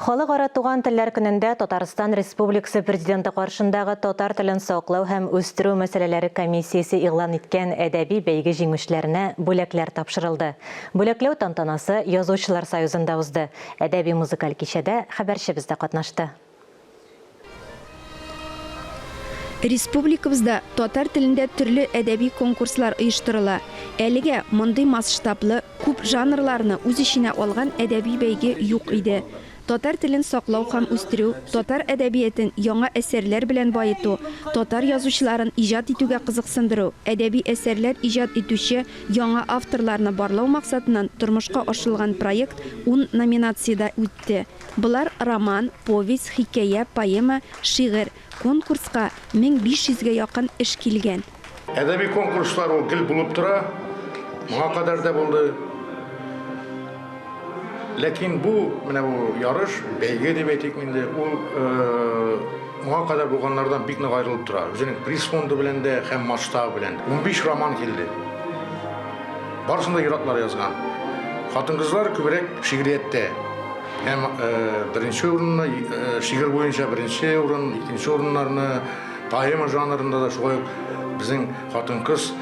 Халыкара туган телләр көнендә Татарстан Республикасы президенты каршындагы татар телен саклау һәм үстерү мәсьәләләре комиссиясе игълан иткән әдәби бәйге җиңүчеләренә бүләкләр тапшырылды. Бүләкләү тантанасы Язучылар союзында узды. Әдәби музыкаль кичәдә хәбәрчебез дә катнашты. Республикабызда татар телендә төрле әдәби конкурслар оештырыла. Әлегә мондый масштаблы, күп жанрларны үз иченә алган әдәби бәйге юк иде. Татар телен саклау һәм үстерү, татар әдәбиятын яңа әсәрләр белән байыту, татар язучыларын иҗат итүгә кызыксындыру, әдәби әсәрләр иҗат итүче яңа авторларны барлау максатыннан тормышка ашырылган проект 10 номинациядә үтте. Булар роман, повесть, хикәя, поэма, шигырь. Конкурска 1500-гә якын эш килгән. Әдәби конкурслар ул гел булып тора, моңа кадәр дә булды. Ләкин бу, менә бу ярыш, бәйге дип әйтик инде, ул моңа кадәр булганнардан бик нык аерылып тора. Үзенең приз фонды белән дә һәм масштабы белән. 15 роман килде. Барысында иратлар язган. Хатын-кызлар күбрәк шигърияттә. Һәм беренче урынны шигырь буенча беренче урын, икенче урыннарны поэма жанрында да шулай безнең хатын-кыз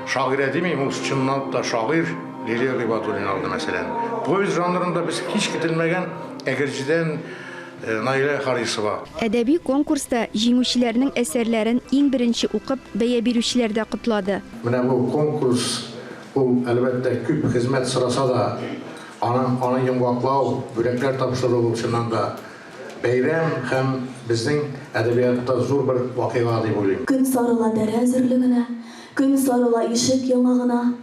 шагыйрә димим, ул чынлап та шагыйрь Лилия Гыйбатуллина алды мәсәлән. Повесть жанрында без һич көтелмәгән әгәрҗедән Наилә Харисова. Әдәби конкурста җиңүчеләрнең әсәрләрен иң беренче укып, бәя бирүчеләр дә котлады. Менә бу конкурс ул әлбәттә күп хезмәт сораса да, аны йомгаклау, бүләкләр тапшыру чыннан да бәйрәм һәм безнең әдәбиятта зур бер вакыйга дип уйлыйм. Көн сарыла дәрә зөрлегенә, көн сарыла ишек яңагына,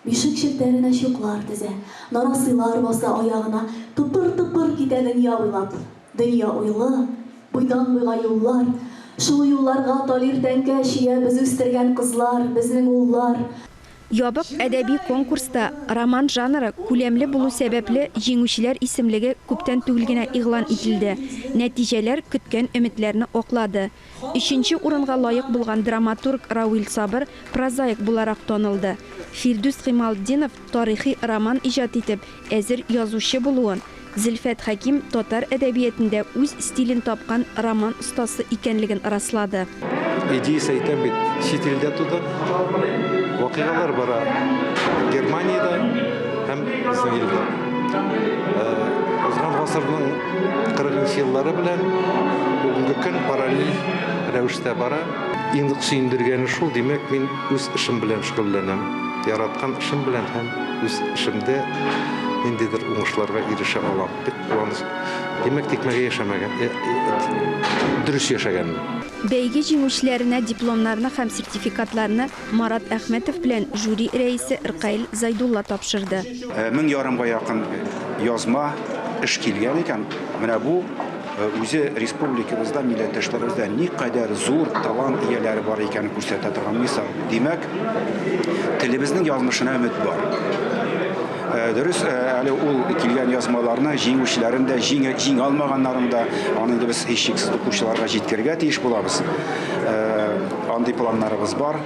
бишек челтәренә чуклар тезә, нарасыйлар баса аягына, тыпыр-тыпыр китә дөнья уйлап. Дөнья уйлы, буйдан буйга юллар, шул юлларга талир тәңкә чия без үстергән кызлар, безнең уллар. Ябык әдәби конкурста роман жанры күләмле булу сәбәпле җиңүчеләр исемлеге күптән түгел генә игълан ителде. Нәтиҗәләр көткән өметләрне аклады. 3нче урынга лаек булган драматург Рауил Сабыр прозаик буларак танылды. Фирдүс Хималдинов тарихи роман иҗат итеп, әзер язучы булуын, Зөлфәт Хаким татар әдәбиятында үз стилен тапкан роман остасы икәнлеген раслады. Идеясы әйтәм бит, чит илдә туды. Вакыйгалар бара Германиядә һәм безнең илдә. Узган гасырның 40-нчы еллары белән бүгенге көн параллель рәвештә бара. Иң сөендергәне шул, димәк, мин үз эшем белән шөгыльләнәм. Яраткан эшем белән һәм үз эшемдә ниндидер уңышларга ирешә алам. Бик куаныч. Димәк, тикмәгә яшәмәгән, дөрес яшәгән. Бәйге җиңүчеләренә дипломнарны һәм сертификатларны Марат Әхмәтов белән жюри рәисе Иркаил Зайдулла тапшырды. 1000 ярымга якын язма эш килгән икән. Менә бу үзе республикабызда, милләттәшләребездә никадәр зур талант ияләре бар икәнен күрсәтә торган мисал. Димәк, телебезнең язмышына өмет бар. Дөрес, әле ул килгән язмаларны җиңүчеләрен дә, җиңә алмаганнарын да аны без һичшиксез укучыларга җиткергә тиеш булабыз. Андый планнарыбыз бар.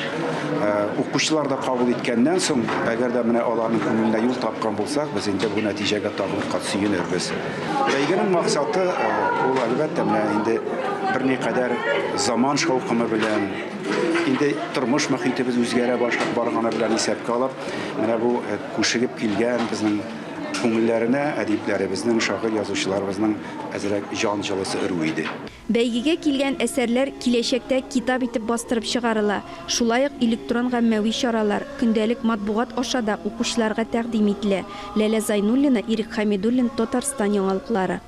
Укучылар да кабул иткәннән соң, әгәр дә менә аларның күңеленә юл тапкан булсак, без инде бу нәтиҗәгә тагын кат сөенербез. Бәйгенең максаты ул әлбәттә менә инде берникадәр заман шаукымы белән, инде тормыш мөхитебез үзгәрә башлап барганы белән исәпкә алып, менә бу күшегеп килгән безнең күңелләренә әдипләребезнең, шагыйрь язучыларыбызның әзрәк җан җылысы өрү иде. Бәйгегә килгән әсәрләр киләчәктә китап итеп бастырып чыгарыла. Шулай ук электрон гаммәви чаралар, көндәлек матбугат аша да укучыларга тәкъдим ителә. Ләлә Зайнуллина, Ирек Хамидуллин, Татарстан яңалыклары.